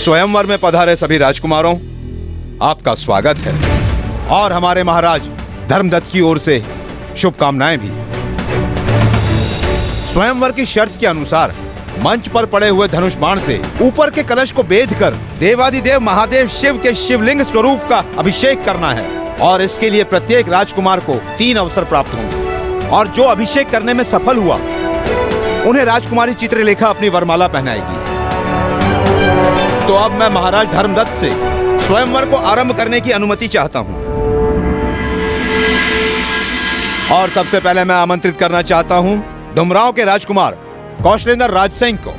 स्वयंवर में पधारे सभी राजकुमारों, आपका स्वागत है और हमारे महाराज धर्मदत्त की ओर से शुभकामनाएं भी। स्वयंवर की शर्त के अनुसार मंच पर पड़े हुए धनुष बाण से ऊपर के कलश को बेधकर देवादिदेव महादेव शिव के शिवलिंग स्वरूप का अभिषेक करना है और इसके लिए प्रत्येक राजकुमार को 3 अवसर प्राप्त होंगे और जो अभिषेक करने में सफल हुआ उन्हें राजकुमारी चित्रलेखा अपनी वरमाला पहनाएगी। तो अब मैं महाराज धर्मदत्त से स्वयंवर को आरंभ करने की अनुमति चाहता हूं और सबसे पहले मैं आमंत्रित करना चाहता हूं डुमरांव के राजकुमार कौशलेंद्र राजसिंह को।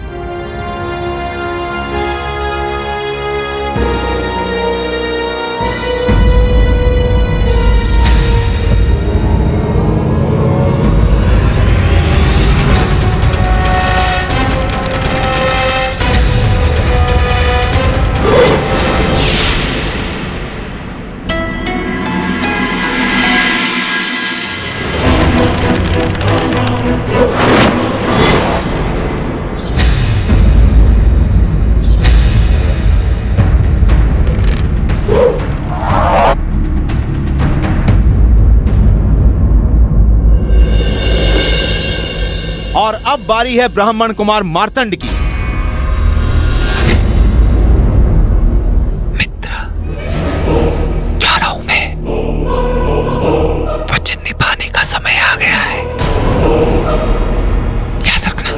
और अब बारी है ब्राह्मण कुमार मार्तंड की। मित्र, जा रहा हूं मैं। वचन निभाने का समय आ गया है। याद रखना,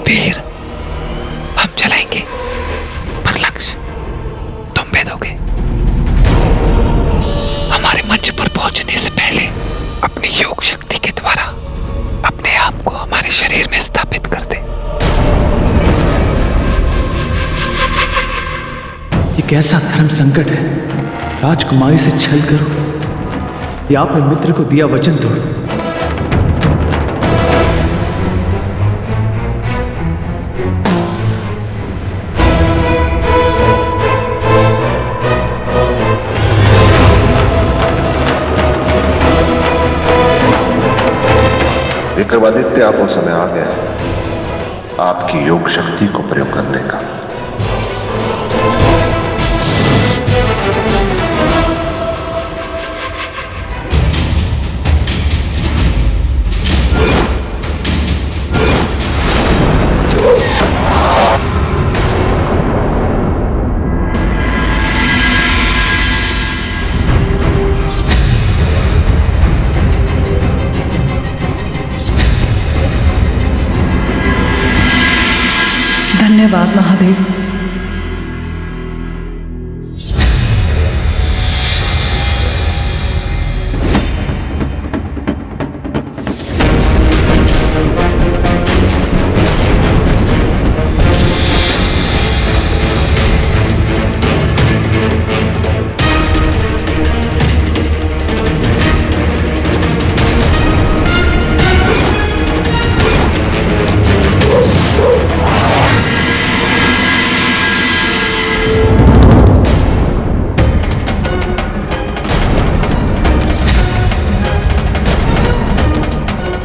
तीर हम चलाएंगे पर लक्ष्य तुम भेदोगे। हमारे मंच पर पहुंचने से पहले अपनी योग शक्ति के द्वारा अपने आप को हमारे शरीर में स्थापित कर दे। ये कैसा धर्म संकट है? राजकुमारी से छल करो या अपने मित्र को दिया वचन तोड़ो। विक्रमादित्य, आपको समय आ गया है आपकी योग शक्ति को प्रयोग करने का। धन्यवाद महादेव।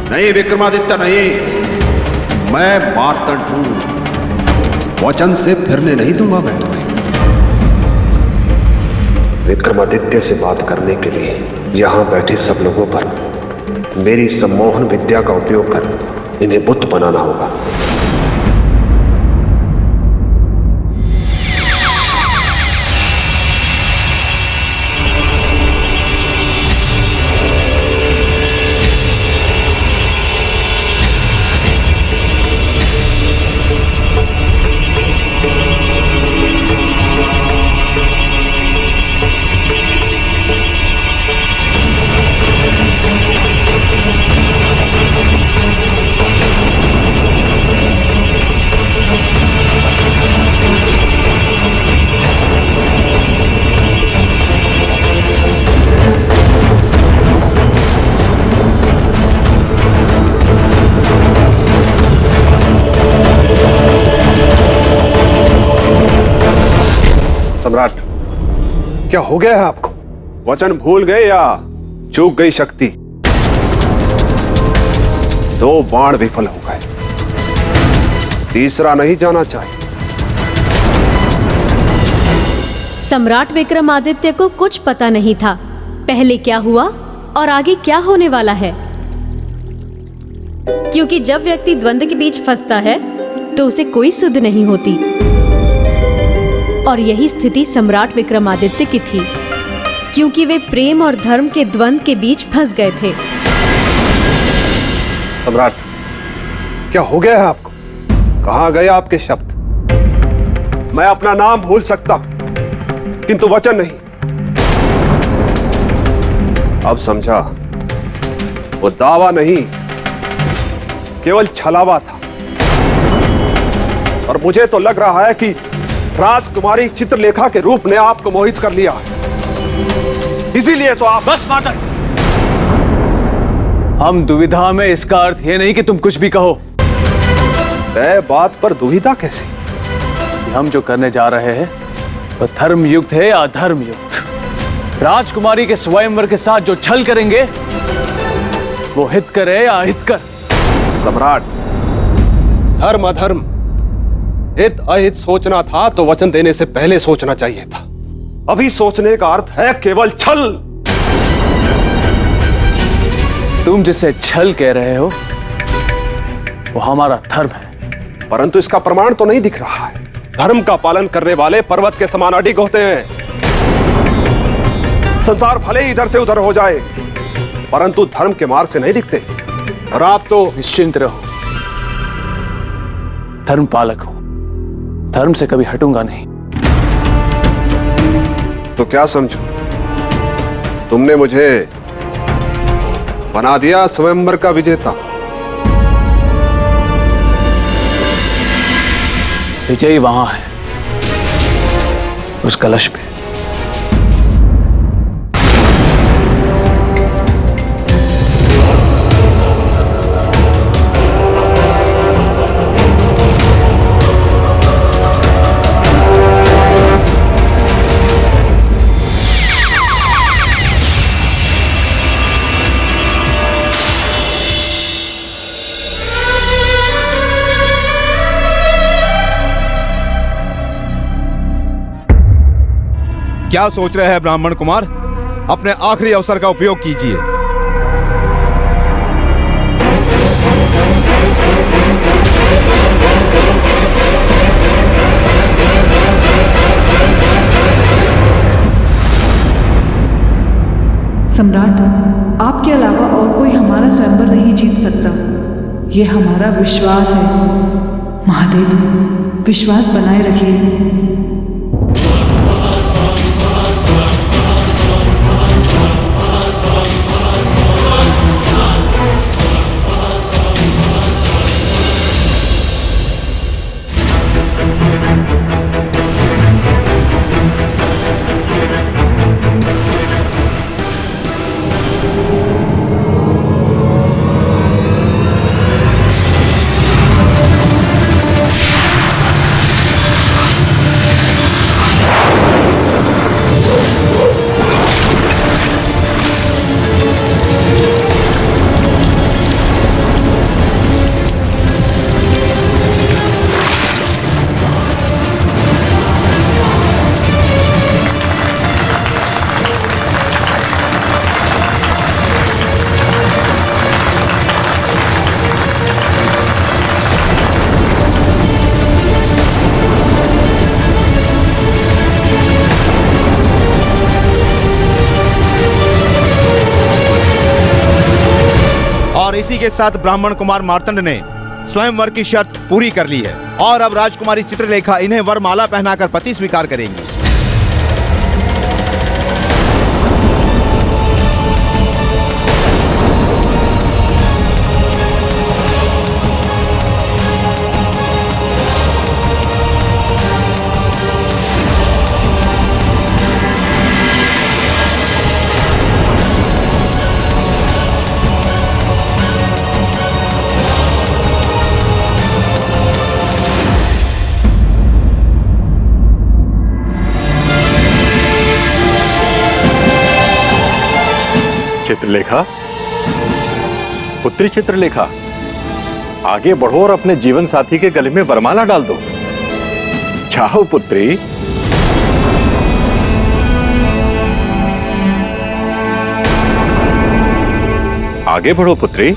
नहीं विक्रमादित्य, नहीं, मैं मार्तंड हूं। वचन से फिरने नहीं दूंगा मैं तुम्हें। विक्रमादित्य से बात करने के लिए यहां बैठे सब लोगों पर मेरी सम्मोहन विद्या का उपयोग कर इन्हें बुत बनाना होगा। सम्राट, क्या हो गया है आपको? वचन भूल गए या चूक गई शक्ति? 2 बाण विफल हो गए, तीसरा नहीं जाना चाहिए। सम्राट विक्रमादित्य को कुछ पता नहीं था पहले क्या हुआ और आगे क्या होने वाला है, क्योंकि जब व्यक्ति द्वंद्व के बीच फंसता है तो उसे कोई सुध नहीं होती। और यही स्थिति सम्राट विक्रमादित्य की थी, क्योंकि वे प्रेम और धर्म के द्वंद्व के बीच फंस गए थे। सम्राट, क्या हो गया है आपको? कहां गए आपके शब्द? मैं अपना नाम भूल सकता किंतु वचन नहीं। अब समझा, वो दावा नहीं केवल छलावा था। और मुझे तो लग रहा है कि राजकुमारी चित्रलेखा के रूप ने आपको मोहित कर लिया है। इसीलिए तो आप। बस मार्तंड, हम दुविधा में, इसका अर्थ यह नहीं कि तुम कुछ भी कहो। तय बात पर दुविधा कैसी? हम जो करने जा रहे हैं वह धर्म युक्त है या अधर्म युक्त? राजकुमारी के स्वयंवर के साथ जो छल करेंगे वो हित कर है या अहित कर? सम्राट, धर्म अधर्म, हित अहित सोचना था तो वचन देने से पहले सोचना चाहिए था। अभी सोचने का अर्थ है केवल छल। तुम जिसे छल कह रहे हो वो हमारा धर्म है, परंतु इसका प्रमाण तो नहीं दिख रहा है। धर्म का पालन करने वाले पर्वत के समान अडिग होते हैं। संसार भले ही इधर से उधर हो जाए, परंतु धर्म के मार्ग से नहीं दिखते। और आप तो निश्चिंत रहो, धर्म पालक हो, धर्म से कभी हटूंगा नहीं। तो क्या समझू? तुमने मुझे बना दिया स्वयंवर का विजेता। विजयी वहां है, उस कलश पे। क्या सोच रहे हैं ब्राह्मण कुमार? अपने आखिरी अवसर का उपयोग कीजिए। सम्राट, आपके अलावा और कोई हमारा स्वयंवर नहीं जीत सकता। ये हमारा विश्वास है। महादेव, विश्वास बनाए रखिए। और इसी के साथ ब्राह्मण कुमार मार्तंड ने स्वयंवर की शर्त पूरी कर ली है और अब राजकुमारी चित्रलेखा इन्हें वरमाला पहनाकर पति स्वीकार करेंगी। चित्रलेखा, पुत्री चित्रलेखा, आगे बढ़ो और अपने जीवन साथी के गले में वरमाला डाल दो। चाहो पुत्री। आगे बढ़ो पुत्री।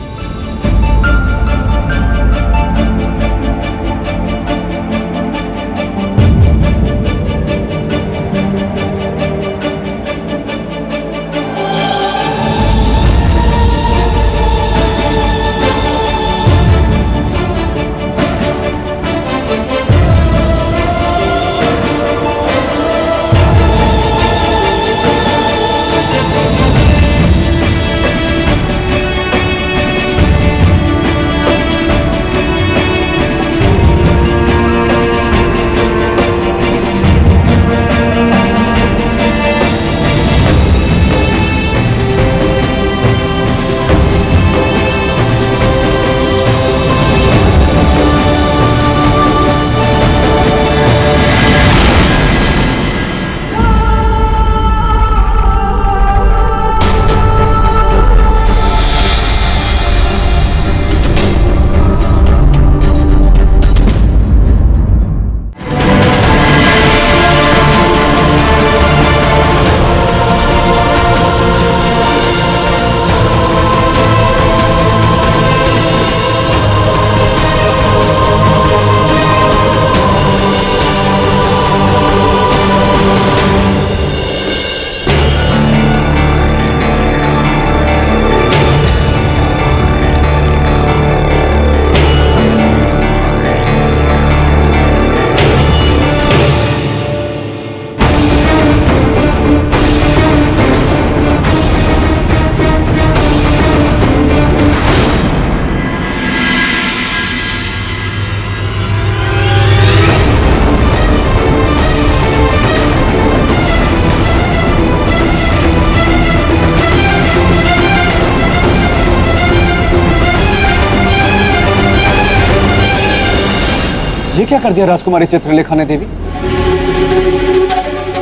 ये क्या कर दिया राजकुमारी चित्रलेखा ने देवी?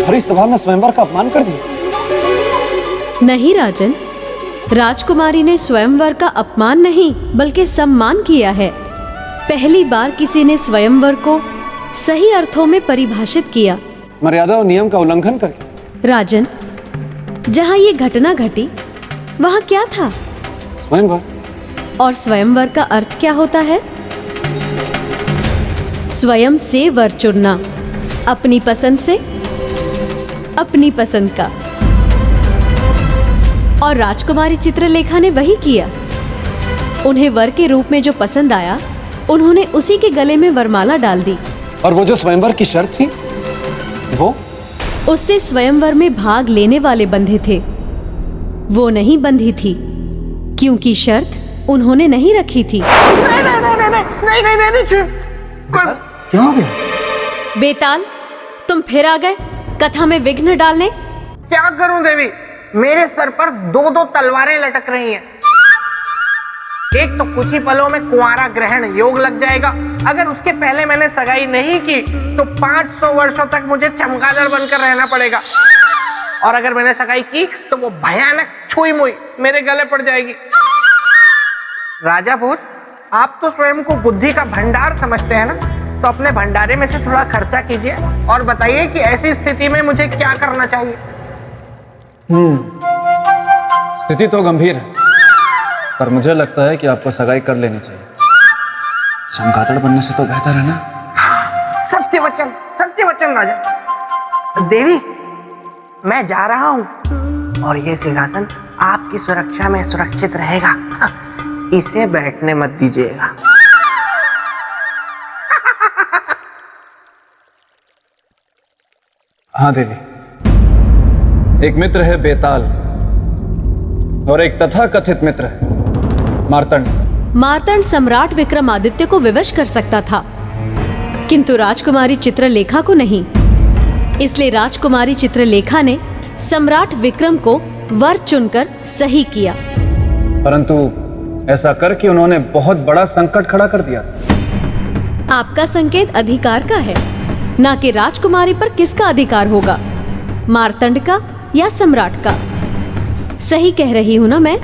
हरी सभा में स्वयंवर का अपमान कर दिया। नहीं राजन, राजकुमारी ने स्वयंवर का अपमान नहीं बल्कि सम्मान किया है। पहली बार किसी ने स्वयंवर को सही अर्थों में परिभाषित किया। मर्यादा और नियम का उल्लंघन करके। राजन, जहाँ ये घटना घटी वहाँ क्या था? स्वयंवर। और स्वयंवर का अर्थ क्या होता है? स्वयं से वर चुनना, अपनी पसंद से, अपनी पसंद का। और राजकुमारी चित्रलेखा ने वही किया। उन्हें वर के रूप में जो पसंद आया उन्होंने उसी के गले में वरमाला डाल दी। और वो जो स्वयंवर की शर्त थी वो? उससे स्वयंवर में भाग लेने वाले बंधे थे, वो नहीं बंधी थी, क्योंकि शर्त उन्होंने नहीं रखी थी। क्या हो गया? बेताल, तुम फिर आ गए कथा में विघ्न डालने। क्या करूं देवी, मेरे सर पर दो दो तलवारें लटक रही हैं। एक तो कुछ ही पलों में कुंवारा ग्रहण योग लग जाएगा। अगर उसके पहले मैंने सगाई नहीं की तो 500 वर्षों तक मुझे चमगादड़ बनकर रहना पड़ेगा। और अगर मैंने सगाई की तो वो भयानक छुई मुई मेरे गले पड़ जाएगी। राजा भोज, आप तो स्वयं को बुद्धि का भंडार समझते हैं ना, तो अपने भंडारे में से थोड़ा खर्चा कीजिए और बताइए कि ऐसी स्थिति में मुझे क्या करना चाहिए। स्थिति तो गंभीर है, पर मुझे लगता है कि आपको सगाई कर लेनी चाहिए। चमगादड़ बनने से तो बेहतर है ना। सत्य वचन, सत्य वचन राजा। देवी, मैं जा रहा हूं और ये सिंहासन आपकी सुरक्षा में सुरक्षित रहेगा। इसे बैठने मत दीजिएगा। हाँ देवी, एक मित्र है बेताल और एक तथाकथित मित्र है मार्तंड। मार्तंड सम्राट विक्रमादित्य को विवश कर सकता था, किंतु राजकुमारी चित्रलेखा को नहीं। इसलिए राजकुमारी चित्रलेखा ने सम्राट विक्रम को वर चुनकर सही किया। परंतु ऐसा करके उन्होंने बहुत बड़ा संकट खड़ा कर दिया। आपका संकेत अधिकार का है, ना कि राजकुमारी पर किसका अधिकार होगा, मार्तंड का या सम्राट का। सही कह रही हूं ना मैं?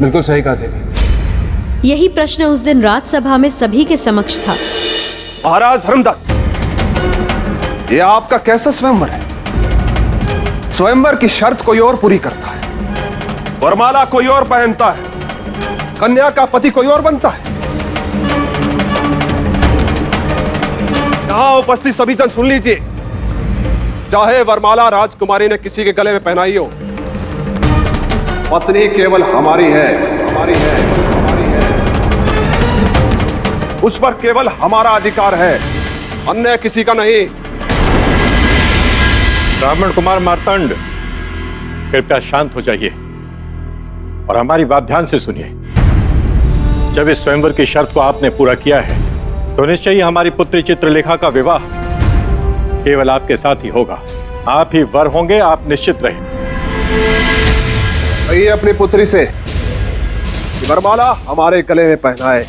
बिल्कुल सही कहा देवी। यही प्रश्न उस दिन राजसभा में सभी के समक्ष था। महाराज धर्मदत्त, ये आपका कैसा स्वयंवर है? स्वयंवर की शर्त कोई और पूरी करता है, वरमाला कोई और पहनता है, कन्या का पति कोई और बनता है। यहां उपस्थित सभी जन सुन लीजिए, चाहे वरमाला राजकुमारी ने किसी के गले में पहनाई हो, पत्नी केवल हमारी है, हमारी है, हमारी है। उस पर केवल हमारा अधिकार है, अन्य किसी का नहीं। ब्राह्मण कुमार मार्तंड, कृपया शांत हो जाइए और हमारी बात ध्यान से सुनिए। जब इस स्वयंवर की शर्त को आपने पूरा किया है तो निश्चय ही हमारी पुत्री चित्रलेखा का विवाह केवल आपके साथ ही होगा। आप ही वर होंगे, आप निश्चित रहें। कहिए अपनी पुत्री से कि वरमाला हमारे गले में पहनाए।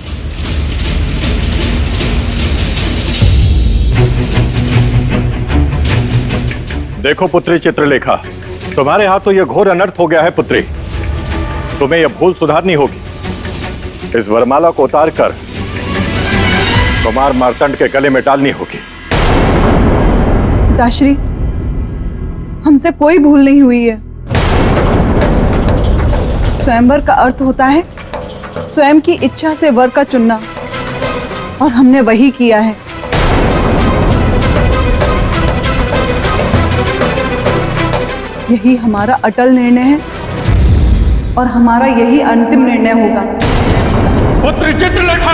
देखो पुत्री चित्रलेखा, तुम्हारे हाथ तो यह घोर अनर्थ हो गया है पुत्री। तुम्हें यह भूल सुधारनी होगी। इस वरमाला को उतार कर कुमार मार्तंड के गले में डालनी होगी। पिताश्री, हमसे कोई भूल नहीं हुई है। स्वयंवर का अर्थ होता है स्वयं की इच्छा से वर का चुनना, और हमने वही किया है। यही हमारा अटल निर्णय है और हमारा यही अंतिम निर्णय होगा। पुत्री चित्रलेखा,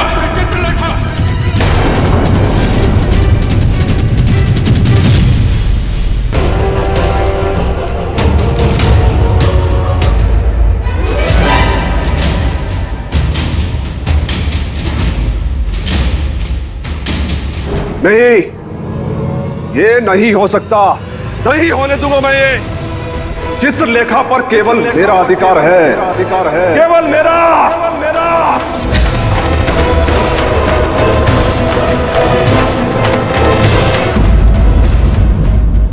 नहीं, ये नहीं हो सकता, नहीं होने दूंगा मैं ये। चित्रलेखा पर केवल मेरा अधिकार है, केवल मेरा।